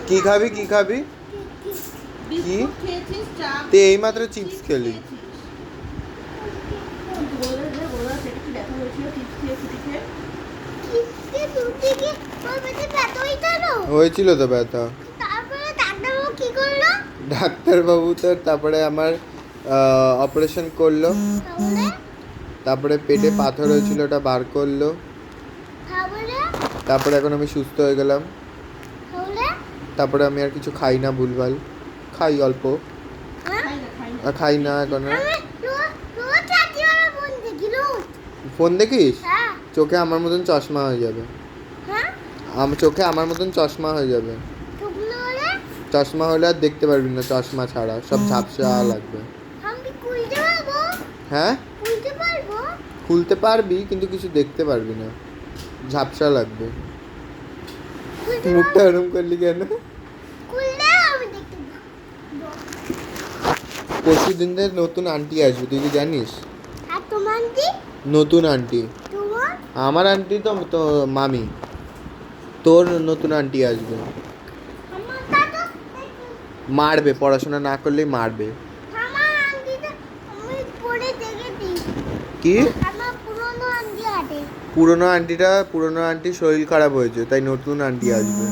কি খাবি কি খাবি? বিস্কুট খেয়েছিস, চা তুই এইমাত্র চিপস খেলি। দেখা হয়েছিল চিপস খেয়ে ছুটি খেয়ে। হয়েছিল তো ব্যথা। ডাক্তারবাবু তো তারপরে আমার অপারেশন করলো, তারপরে পেটে পাথর হয়েছিল ওটা বার করলো, তারপরে এখন আমি সুস্থ হয়ে গেলাম। তারপরে আমি আর কিছু খাই না, ভুলভাল খাই অল্প, আর খাই না এখন আর। ফোন দেখিস? চোখে আমার মতন চশমা হয়ে যাবে, চোখে আমার মতন চশমা হয়ে যাবে। চশমা হলে আর দেখতে পারবি না, চশমা ছাড়া সব ঝাপসা লাগবে। হ্যাঁ খুলতে পারবি কিন্তু কিছু দেখতে পারবি না, ঝাপসা লাগবে। মুখটা ওরম করলি কেন? পরশু দিন নতুন আন্টি আসবে, তুই কি জানিস? নতুন আন্টি, আমার আন্টি তো তো মামি, তোর নতুন আন্টি আসবে। মারবে, পড়াশোনা না করলেই মারবে। কি? পুরনো আন্টির শরীর খারাপ হয়েছে, তাই নতুন আন্টি আসবে।